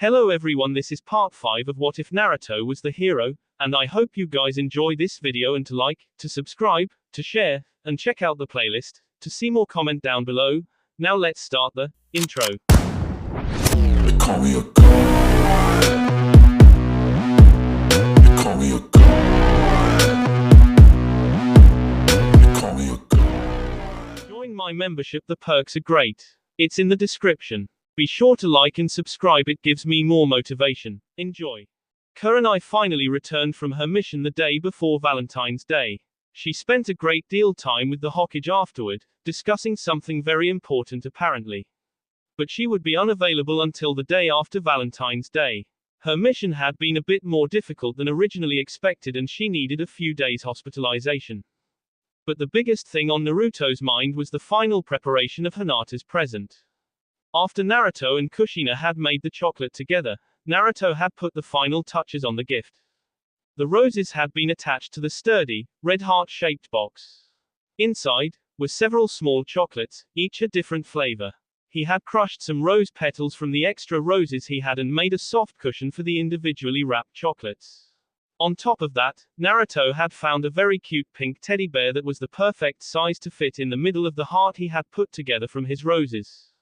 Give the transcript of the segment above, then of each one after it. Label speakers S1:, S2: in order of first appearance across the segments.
S1: Hello everyone, this is part 5 of What If Naruto Was the Hero, and I hope you guys enjoy this video and to like, to subscribe, to share, and check out the playlist, to see more comment down below. Now let's start the intro.
S2: They call me a god. They call me a god. They call me a god.
S1: Join my membership, the perks are great. It's in the description. Be sure to like and subscribe, it gives me more motivation. Enjoy. Kurenai finally returned from her mission the day before Valentine's Day. She spent a great deal time with the Hokage afterward, discussing something very important apparently. But she would be unavailable until the day after Valentine's Day. Her mission had been a bit more difficult than originally expected and she needed a few days hospitalization. But the biggest thing on Naruto's mind was the final preparation of Hinata's present. After Naruto and Kushina had made the chocolate together, Naruto had put the final touches on the gift. The roses had been attached to the sturdy, red heart-shaped box. Inside were several small chocolates, each a different flavor. He had crushed some rose petals from the extra roses he had and made a soft cushion for the individually wrapped chocolates. On top of that, Naruto had found a very cute pink teddy bear that was the perfect size to fit in the middle of the heart he had put together from his roses.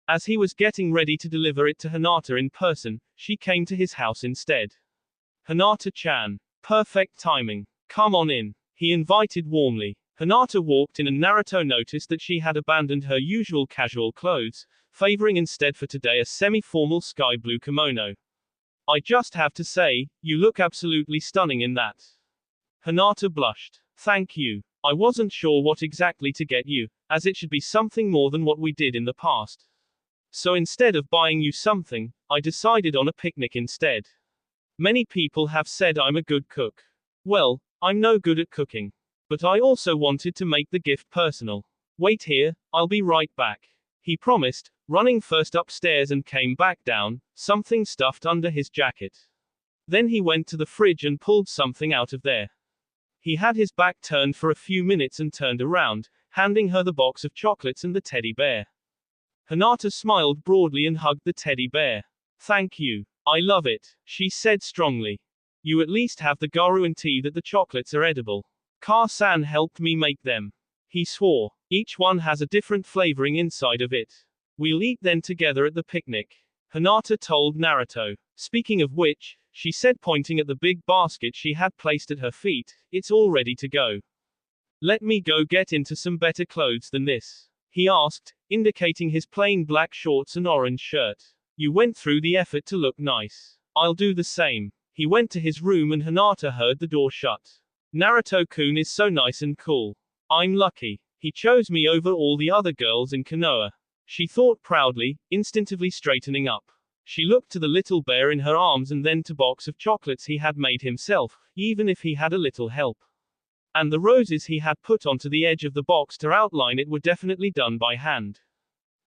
S1: As he was getting ready to deliver it to Hinata in person, she came to his house instead. Hinata-chan. Perfect timing. Come on in. He invited warmly. Hinata walked in and Naruto noticed that she had abandoned her usual casual clothes, favoring instead for today a semi-formal sky blue kimono. I just have to say, you look absolutely stunning in that. Hinata blushed. Thank you. I wasn't sure what exactly to get you, as it should be something more than what we did in the past. So instead of buying you something, I decided on a picnic instead. Many people have said I'm a good cook. Well, I'm no good at cooking. But I also wanted to make the gift personal. Wait here, I'll be right back. He promised, running first upstairs and came back down, something stuffed under his jacket. Then he went to the fridge and pulled something out of there. He had his back turned for a few minutes and turned around, handing her the box of chocolates and the teddy bear. Hinata smiled broadly and hugged the teddy bear. Thank you. I love it, she said strongly. You at least have the guarantee that the chocolates are edible. Ka-san helped me make them. He swore. Each one has a different flavoring inside of it. We'll eat then together at the picnic. Hinata told Naruto. Speaking of which, she said pointing at the big basket she had placed at her feet, it's all ready to go. Let me go get into some better clothes than this, he asked, indicating his plain black shorts and orange shirt. You went through the effort to look nice. I'll do the same. He went to his room and Hinata heard the door shut. Naruto-kun is so nice and cool. I'm lucky. He chose me over all the other girls in Konoha. She thought proudly, instinctively straightening up. She looked to the little bear in her arms and then to box of chocolates he had made himself, even if he had a little help. And the roses he had put onto the edge of the box to outline it were definitely done by hand.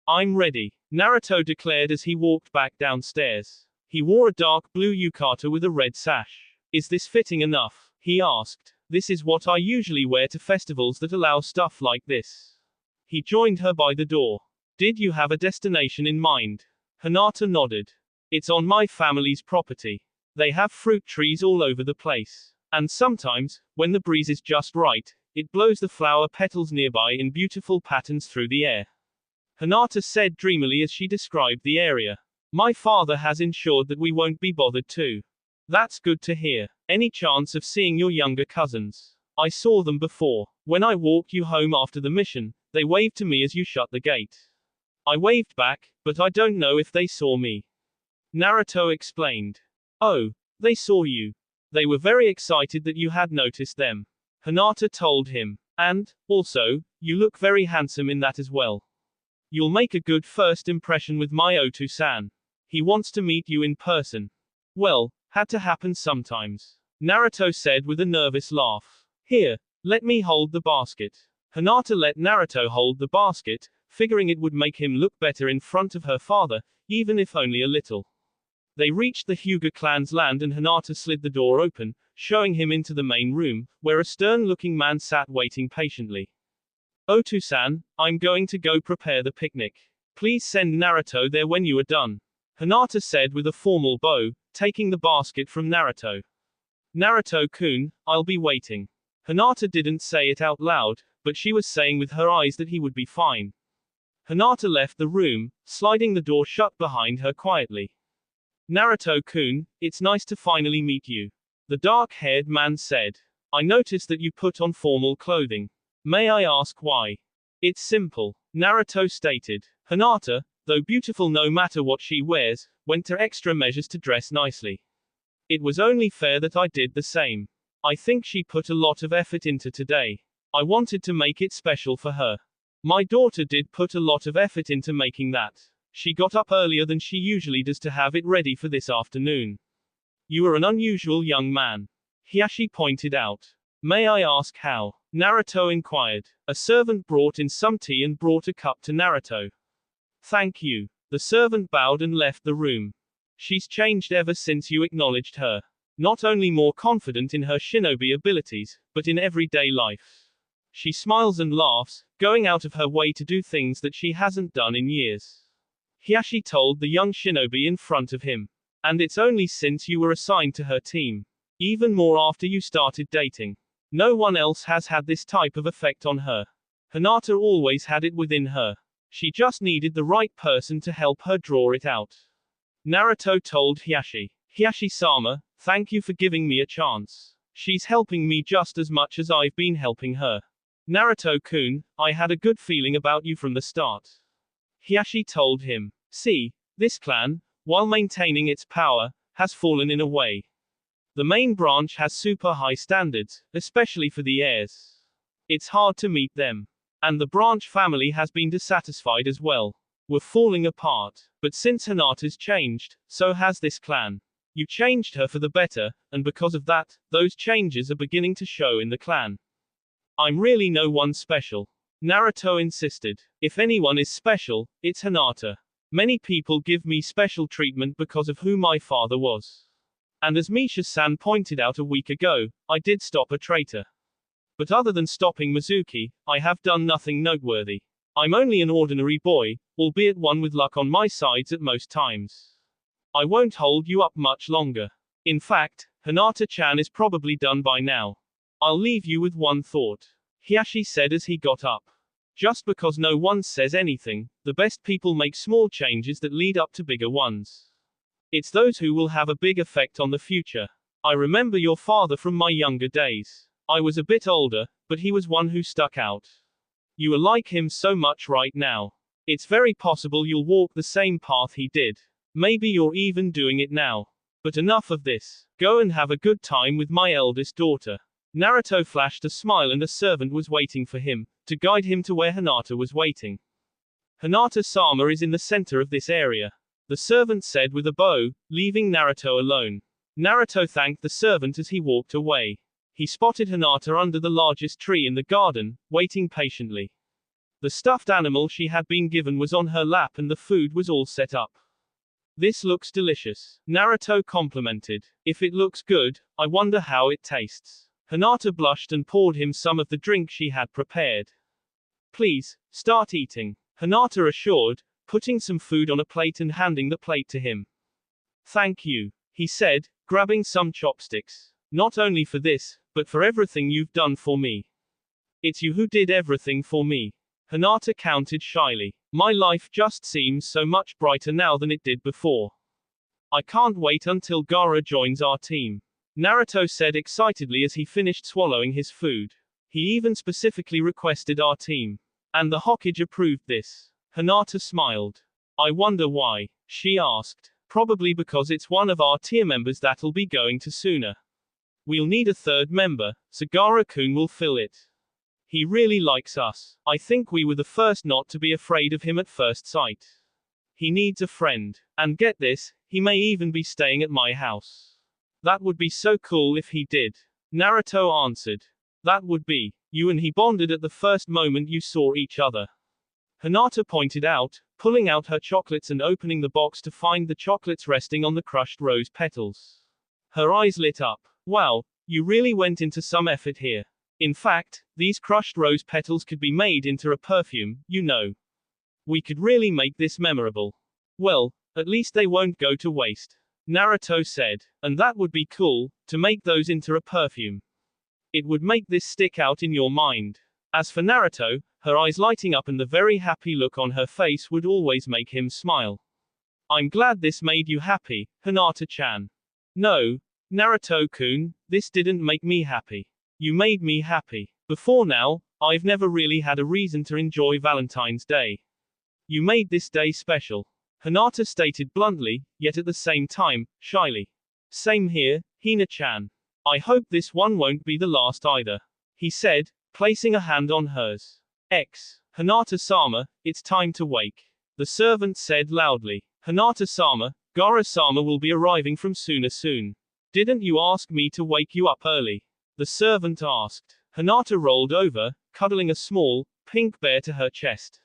S1: I'm ready, Naruto declared as he walked back downstairs. He wore a dark blue yukata with a red sash. Is this fitting enough? He asked. This is what I usually wear to festivals that allow stuff like this. He joined her by the door. Did you have a destination in mind? Hinata nodded. It's on my family's property. They have fruit trees all over the place. And sometimes, when the breeze is just right, it blows the flower petals nearby in beautiful patterns through the air. Hinata said dreamily as she described the area. My father has ensured that we won't be bothered too. That's good to hear. Any chance of seeing your younger cousins? I saw them before. When I walked you home after the mission, they waved to me as you shut the gate. I waved back, but I don't know if they saw me. Naruto explained. Oh, they saw you. They were very excited that you had noticed them. Hinata told him. And, also, you look very handsome in that as well. You'll make a good first impression with my Otu-san. He wants to meet you in person. Well, had to happen sometimes. Naruto said with a nervous laugh. Here, let me hold the basket. Hinata let Naruto hold the basket, figuring it would make him look better in front of her father, even if only a little. They reached the Hyuga clan's land and Hinata slid the door open, showing him into the main room, where a stern-looking man sat waiting patiently. Otu-san, I'm going to go prepare the picnic. Please send Naruto there when you are done. Hinata said with a formal bow, taking the basket from Naruto. Naruto-kun, I'll be waiting. Hinata didn't say it out loud, but she was saying with her eyes that he would be fine. Hinata left the room, sliding the door shut behind her quietly. Naruto-kun, it's nice to finally meet you. The dark-haired man said. I noticed that you put on formal clothing. May I ask why? It's simple, Naruto stated. Hinata, though beautiful no matter what she wears, went to extra measures to dress nicely. It was only fair that I did the same. I think she put a lot of effort into today. I wanted to make it special for her. My daughter did put a lot of effort into making that. She got up earlier than she usually does to have it ready for this afternoon. You are an unusual young man. Hiyashi pointed out. May I ask how? Naruto inquired. A servant brought in some tea and brought a cup to Naruto. Thank you. The servant bowed and left the room. She's changed ever since you acknowledged her. Not only more confident in her shinobi abilities, but in everyday life. She smiles and laughs, going out of her way to do things that she hasn't done in years. Hiyashi told the young shinobi in front of him. And it's only since you were assigned to her team. Even more after you started dating. No one else has had this type of effect on her. Hinata always had it within her. She just needed the right person to help her draw it out. Naruto told Hiyashi. Hiyashi-sama, thank you for giving me a chance. She's helping me just as much as I've been helping her. Naruto-kun, I had a good feeling about you from the start. Hiyashi told him. See, this clan, while maintaining its power, has fallen in a way. The main branch has super high standards, especially for the heirs. It's hard to meet them. And the branch family has been dissatisfied as well. We're falling apart. But since Hinata's changed, so has this clan. You changed her for the better, and because of that, those changes are beginning to show in the clan. I'm really no one special. Naruto insisted. If anyone is special, it's Hinata. Many people give me special treatment because of who my father was. And as Misha-san pointed out a week ago, I did stop a traitor. But other than stopping Mizuki, I have done nothing noteworthy. I'm only an ordinary boy, albeit one with luck on my sides at most times. I won't hold you up much longer. In fact, Hinata-chan is probably done by now. I'll leave you with one thought. Hiyashi said as he got up. Just because no one says anything, the best people make small changes that lead up to bigger ones. It's those who will have a big effect on the future. I remember your father from my younger days. I was a bit older, but he was one who stuck out. You are like him so much right now. It's very possible you'll walk the same path he did. Maybe you're even doing it now. But enough of this. Go and have a good time with my eldest daughter. Naruto flashed a smile and a servant was waiting for him, to guide him to where Hinata was waiting. Hinata-sama is in the center of this area. The servant said with a bow, leaving Naruto alone. Naruto thanked the servant as he walked away. He spotted Hinata under the largest tree in the garden, waiting patiently. The stuffed animal she had been given was on her lap and the food was all set up. This looks delicious. Naruto complimented. If it looks good, I wonder how it tastes. Hinata blushed and poured him some of the drink she had prepared. Please, start eating. Hinata assured, putting some food on a plate and handing the plate to him. Thank you, he said, grabbing some chopsticks. Not only for this, but for everything you've done for me. It's you who did everything for me. Hinata counted shyly. My life just seems so much brighter now than it did before. I can't wait until Gaara joins our team. Naruto said excitedly as he finished swallowing his food. He even specifically requested our team. And the Hokage approved this. Hinata smiled. I wonder why, she asked. Probably because it's one of our tier members that'll be going to sooner. We'll need a third member, so Gaara-kun will fill it. He really likes us. I think we were the first not to be afraid of him at first sight. He needs a friend. And get this, he may even be staying at my house. That would be so cool if he did. Naruto answered. That would be. You and he bonded at the first moment you saw each other. Hinata pointed out, pulling out her chocolates and opening the box to find the chocolates resting on the crushed rose petals. Her eyes lit up. Wow, you really went into some effort here. In fact, these crushed rose petals could be made into a perfume, you know. We could really make this memorable. Well, At least they won't go to waste. Naruto said. And that would be cool, to make those into a perfume. It would make this stick out in your mind. As for Naruto, her eyes lighting up and the very happy look on her face would always make him smile. I'm glad this made you happy, Hinata-chan. No, Naruto-kun, this didn't make me happy. You made me happy. Before now, I've never really had a reason to enjoy Valentine's Day. You made this day special. Hinata stated bluntly, yet at the same time, shyly. Same here, Hina-chan. I hope this one won't be the last either. He said, placing a hand on hers. Hinata-sama, it's time to wake. The servant said loudly. Hinata-sama, Gaara-sama will be arriving from soon. Didn't you ask me to wake you up early? The servant asked. Hinata rolled over, cuddling a small, pink bear to her chest.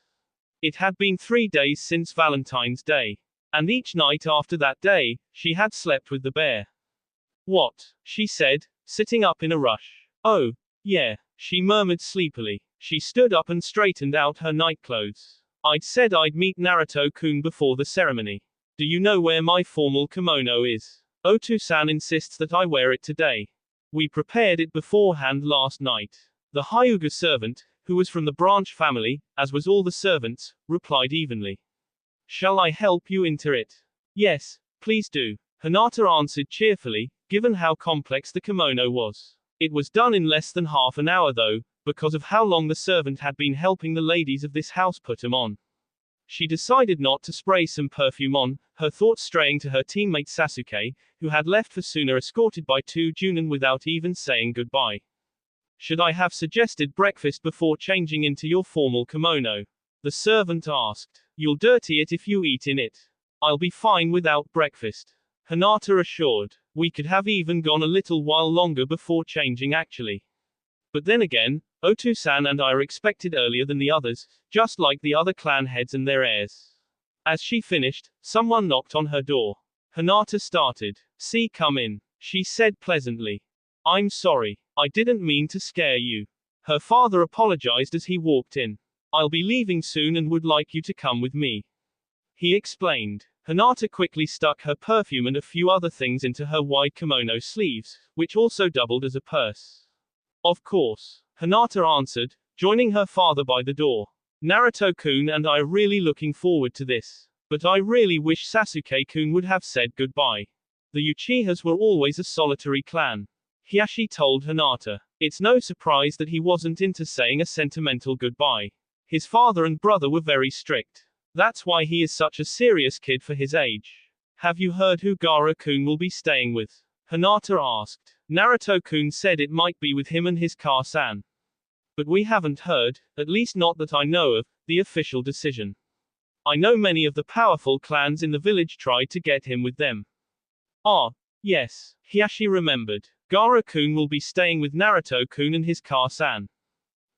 S1: It had been 3 days since Valentine's Day. And each night after that day, she had slept with the bear. What? She said, sitting up in a rush. Oh, yeah, she murmured sleepily. She stood up and straightened out her nightclothes. I'd said I'd meet Naruto-kun before the ceremony. Do you know where my formal kimono is? Oto-san insists that I wear it today. We prepared it beforehand last night. The Hyuga servant, who was from the branch family, as was all the servants, replied evenly. Shall I help you inter it? Yes, please do. Hinata answered cheerfully, given how complex the kimono was. It was done in less than half an hour though, because of how long the servant had been helping the ladies of this house put them on. She decided not to spray some perfume on, her thoughts straying to her teammate Sasuke, who had left for sooner escorted by 2 Junin without even saying goodbye. Should I have suggested breakfast before changing into your formal kimono? The servant asked. You'll dirty it if you eat in it. I'll be fine without breakfast. Hinata assured. We could have even gone a little while longer before changing actually. But then again, Oto-san and I are expected earlier than the others, just like the other clan heads and their heirs. As she finished, someone knocked on her door. Hinata started. See, come in, she said pleasantly. I'm sorry, I didn't mean to scare you. Her father apologized as he walked in. I'll be leaving soon and would like you to come with me. He explained. Hinata quickly stuck her perfume and a few other things into her wide kimono sleeves, which also doubled as a purse. Of course, Hinata answered, joining her father by the door. Naruto-kun and I are really looking forward to this. But I really wish Sasuke-kun would have said goodbye. The Uchihas were always a solitary clan. Hiashi told Hinata. It's no surprise that he wasn't into saying a sentimental goodbye. His father and brother were very strict. That's why he is such a serious kid for his age. Have you heard who Gaara-kun will be staying with? Hinata asked. Naruto-kun said it might be with him and his Car-san. But we haven't heard, at least not that I know of, the official decision. I know many of the powerful clans in the village tried to get him with them. Ah, yes, Hiashi remembered. Gaara-kun will be staying with Naruto-kun and his Car-san.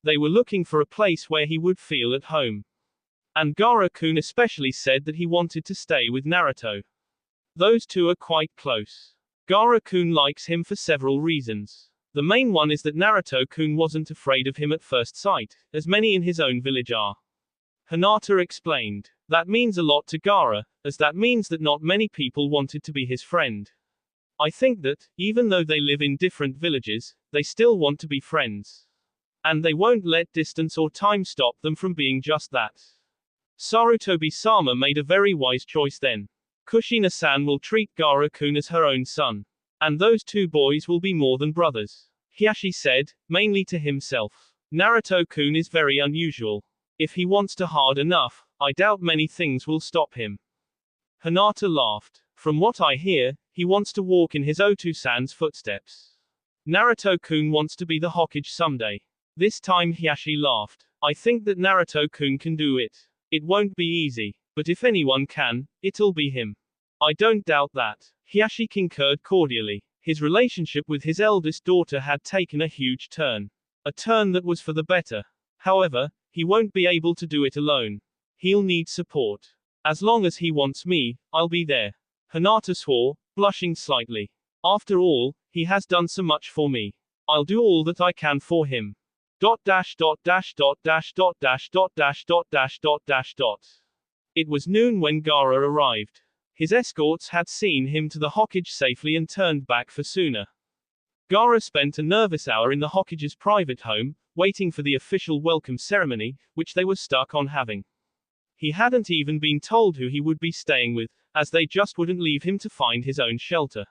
S1: They were looking for a place where he would feel at home. And Gaara-kun especially said that he wanted to stay with Naruto. Those two are quite close. Gaara-kun likes him for several reasons. The main one is that Naruto-kun wasn't afraid of him at first sight, as many in his own village are. Hinata explained. That means a lot to Gaara, as that means that not many people wanted to be his friend. I think that, even though they live in different villages, they still want to be friends. And they won't let distance or time stop them from being just that. Sarutobi-sama made a very wise choice then. Kushina-san will treat Gaara-kun as her own son. And those two boys will be more than brothers. Hiashi said, mainly to himself. Naruto-kun is very unusual. If he wants to hard enough, I doubt many things will stop him. Hinata laughed. From what I hear, he wants to walk in his Oto-san's footsteps. Naruto-kun wants to be the Hokage someday. This time Hiashi laughed. I think that Naruto-kun can do it. It won't be easy, but if anyone can, it'll be him. I don't doubt that. Hiashi concurred cordially. His relationship with his eldest daughter had taken a huge turn. A turn that was for the better. However, he won't be able to do it alone. He'll need support. As long as he wants me, I'll be there. Hinata swore, blushing slightly. After all, he has done so much for me. I'll do all that I can for him. It was noon when Gaara arrived. His escorts had seen him to the Hokage safely and turned back for Suna. Gaara spent a nervous hour in the Hokage's private home, waiting for the official welcome ceremony, which they were stuck on having. He hadn't even been told who he would be staying with, as they just wouldn't leave him to find his own shelter.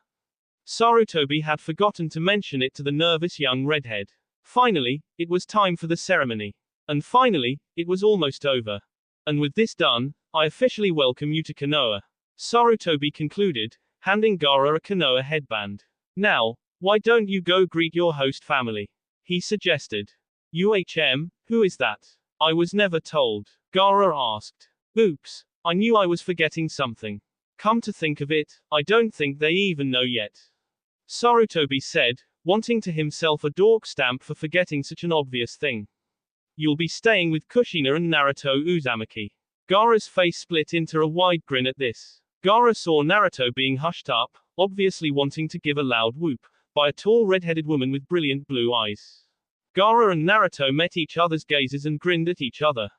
S1: Sarutobi had forgotten to mention it to the nervous young redhead. Finally, it was time for the ceremony. And finally, it was almost over. And with this done, I officially welcome you to Konoha. Sarutobi concluded, handing Gaara a Konoha headband. Now, why don't you go greet your host family? He suggested. Who is that? I was never told. Gaara asked. Oops, I knew I was forgetting something. Come to think of it, I don't think they even know yet. Sarutobi said, wanting to himself a dork stamp for forgetting such an obvious thing. You'll be staying with Kushina and Naruto Uzumaki. Gaara's face split into a wide grin at this. Gaara saw Naruto being hushed up, obviously wanting to give a loud whoop, by a tall red-headed woman with brilliant blue eyes. Gaara and Naruto met each other's gazes and grinned at each other.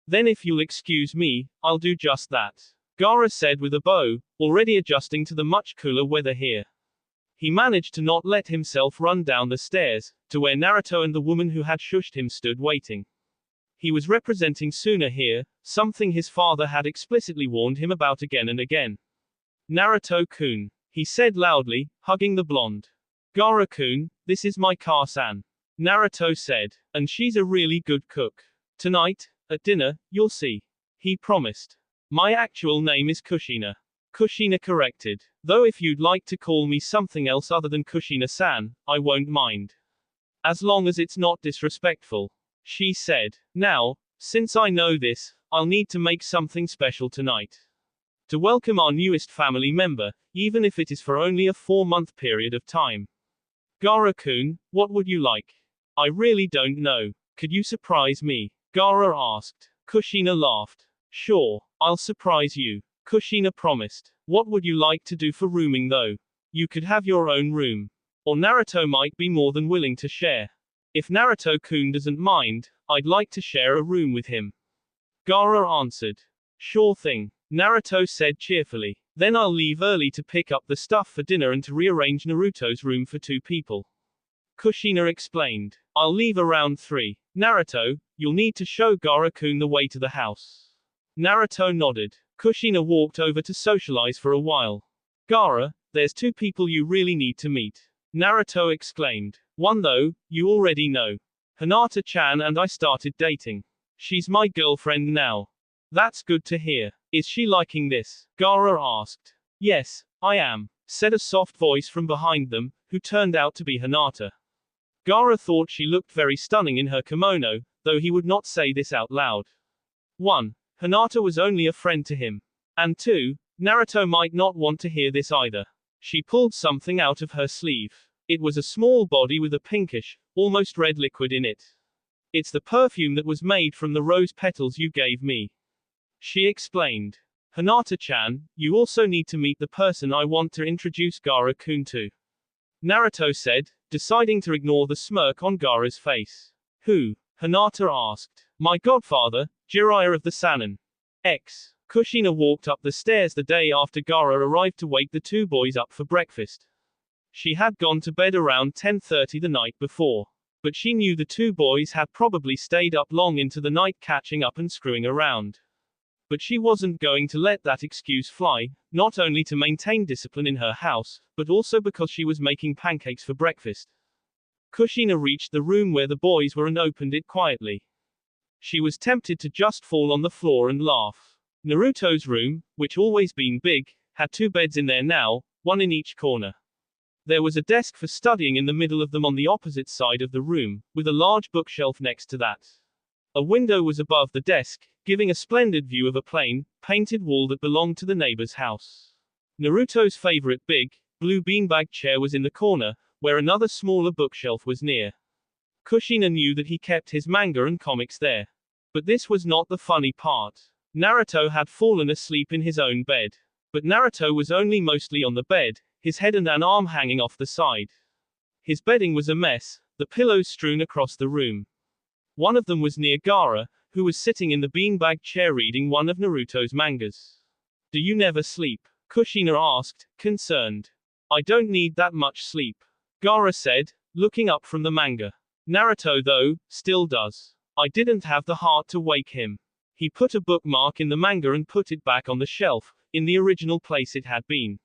S1: Then if you'll excuse me, I'll do just that. Gaara said with a bow, already adjusting to the much cooler weather here. He managed to not let himself run down the stairs, to where Naruto and the woman who had shushed him stood waiting. He was representing Suna here, something his father had explicitly warned him about again and again. Naruto-kun, he said loudly, hugging the blonde. Gaara-kun, this is my Car-san. Naruto said, and she's a really good cook. Tonight, at dinner, you'll see. He promised. My actual name is Kushina. Kushina corrected. Though if you'd like to call me something else other than Kushina-san, I won't mind. As long as it's not disrespectful. She said. Now, since I know this, I'll need to make something special tonight. To welcome our newest family member, even if it is for only a 4-month period of time. Gaara-kun, what would you like? I really don't know. Could you surprise me? Gaara asked. Kushina laughed. Sure, I'll surprise you. Kushina promised. What would you like to do for rooming though? You could have your own room. Or Naruto might be more than willing to share. If Naruto-kun doesn't mind, I'd like to share a room with him. Gaara answered. Sure thing. Naruto said cheerfully. Then I'll leave early to pick up the stuff for dinner and to rearrange Naruto's room for 2 people. Kushina explained. I'll leave around 3. Naruto, you'll need to show Gaara-kun the way to the house. Naruto nodded. Kushina walked over to socialize for a while. Gaara, there's 2 people you really need to meet. Naruto exclaimed. One though, you already know. Hinata-chan and I started dating. She's my girlfriend now. That's good to hear. Is she liking this? Gaara asked. Yes, I am, said a soft voice from behind them, who turned out to be Hinata. Gaara thought she looked very stunning in her kimono, though he would not say this out loud. 1. Hinata was only a friend to him. And 2. Naruto might not want to hear this either. She pulled something out of her sleeve. It was a small body with a pinkish, almost red liquid in it. It's the perfume that was made from the rose petals you gave me. She explained. Hinata-chan, you also need to meet the person I want to introduce Gaara-kun to. Naruto said, deciding to ignore the smirk on Gaara's face. Who? Hinata asked. My godfather, Jiraiya of the Sannin. X. Kushina walked up the stairs the day after Gaara arrived to wake the 2 boys up for breakfast. She had gone to bed around 10:30 the night before. But she knew the 2 boys had probably stayed up long into the night catching up and screwing around. But she wasn't going to let that excuse fly, not only to maintain discipline in her house, but also because she was making pancakes for breakfast. Kushina reached the room where the boys were and opened it quietly. She was tempted to just fall on the floor and laugh. Naruto's room, which always been big, had 2 beds in there now, 1 in each corner. There was a desk for studying in the middle of them on the opposite side of the room, with a large bookshelf next to that. A window was above the desk, giving a splendid view of a plain, painted wall that belonged to the neighbor's house. Naruto's favorite big, blue beanbag chair was in the corner, where another smaller bookshelf was near. Kushina knew that he kept his manga and comics there. But this was not the funny part. Naruto had fallen asleep in his own bed. But Naruto was only mostly on the bed, his head and an arm hanging off the side. His bedding was a mess, the pillows strewn across the room. One of them was near Gaara, who was sitting in the beanbag chair reading one of Naruto's mangas. Do you never sleep? Kushina asked, concerned. I don't need that much sleep, Gaara said, looking up from the manga. Naruto, though, still does. I didn't have the heart to wake him. He put a bookmark in the manga and put it back on the shelf, in the original place it had been.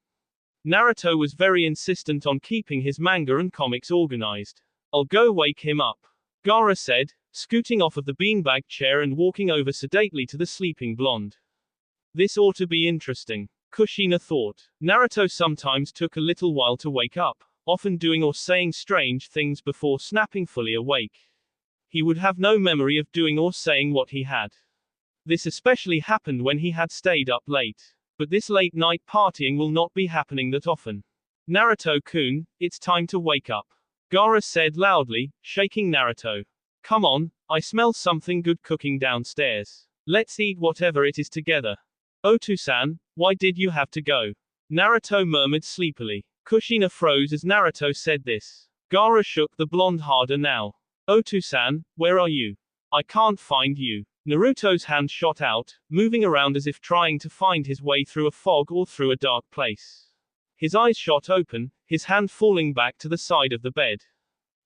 S1: Naruto was very insistent on keeping his manga and comics organized. I'll go wake him up, Gaara said, scooting off of the beanbag chair and walking over sedately to the sleeping blonde. This ought to be interesting, Kushina thought. Naruto sometimes took a little while to wake up, often doing or saying strange things before snapping fully awake. He would have no memory of doing or saying what he had. This especially happened when he had stayed up late. But this late night partying will not be happening that often. Naruto-kun, it's time to wake up, Gaara said loudly, shaking Naruto. Come on, I smell something good cooking downstairs. Let's eat whatever it is together. Otu-san, why did you have to go? Naruto murmured sleepily. Kushina froze as Naruto said this. Gaara shook the blonde harder now. Otu-san, where are you? I can't find you. Naruto's hand shot out, moving around as if trying to find his way through a fog or through a dark place. His eyes shot open, his hand falling back to the side of the bed.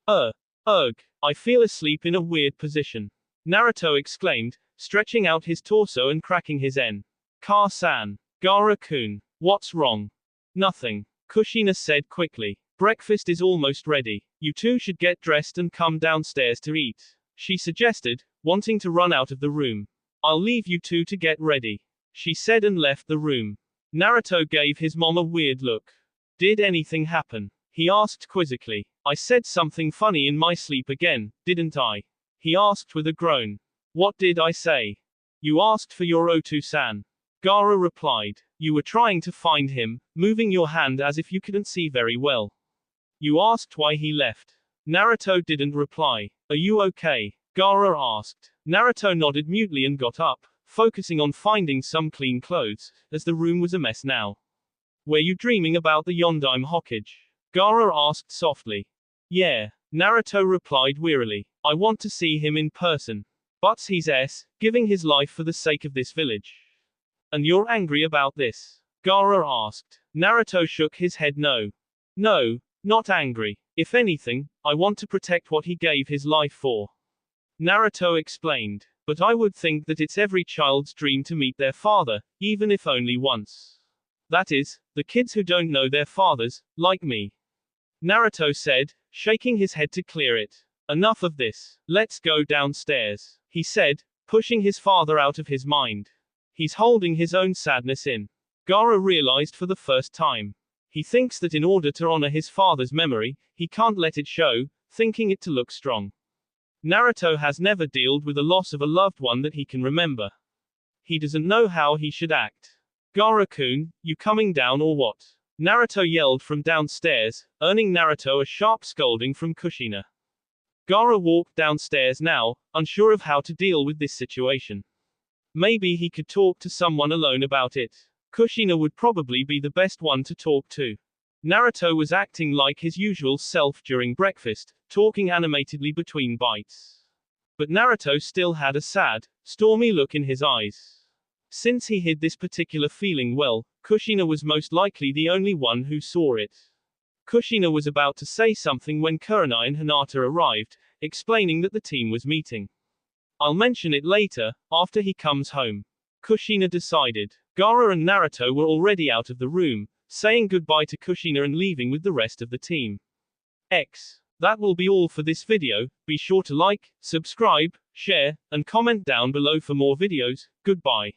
S1: Ugh, I feel asleep in a weird position, Naruto exclaimed, stretching out his torso and cracking his N. Ka-san. Gaara-kun. What's wrong? Nothing, Kushina said quickly. Breakfast is almost ready. You two should get dressed and come downstairs to eat, she suggested, wanting to run out of the room. I'll leave you two to get ready, she said and left the room. Naruto gave his mom a weird look. Did anything happen? He asked quizzically. I said something funny in my sleep again, didn't I? He asked with a groan. What did I say? You asked for your Otu-san. Gaara replied. You were trying to find him, moving your hand as if you couldn't see very well. You asked why he left. Naruto didn't reply. Are you okay? Gaara asked. Naruto nodded mutely and got up, focusing on finding some clean clothes, as the room was a mess now. Were you dreaming about the Yondaime Hokage? Gaara asked softly. Yeah, Naruto replied wearily. I want to see him in person. But he's giving his life for the sake of this village. And you're angry about this? Gaara asked. Naruto shook his head no. No, not angry. If anything, I want to protect what he gave his life for. Naruto explained. But I would think that it's every child's dream to meet their father, even if only once. That is, the kids who don't know their fathers, like me. Naruto said, shaking his head to clear it. Enough of this. Let's go downstairs, he said, pushing his father out of his mind. He's holding his own sadness in. Gaara realized for the first time. He thinks that in order to honor his father's memory, he can't let it show, thinking it to look strong. Naruto has never dealt with the loss of a loved one that he can remember. He doesn't know how he should act. Gaara-kun, you coming down or what? Naruto yelled from downstairs, earning Naruto a sharp scolding from Kushina. Gaara walked downstairs now, unsure of how to deal with this situation. Maybe he could talk to someone alone about it. Kushina would probably be the best one to talk to. Naruto was acting like his usual self during breakfast, talking animatedly between bites. But Naruto still had a sad, stormy look in his eyes. Since he hid this particular feeling well, Kushina was most likely the only one who saw it. Kushina was about to say something when Kurenai and Hinata arrived, explaining that the team was meeting. I'll mention it later, after he comes home, Kushina decided. Gaara and Naruto were already out of the room, saying goodbye to Kushina and leaving with the rest of the team. That will be all for this video. Be sure to like, subscribe, share, and comment down below for more videos. Goodbye.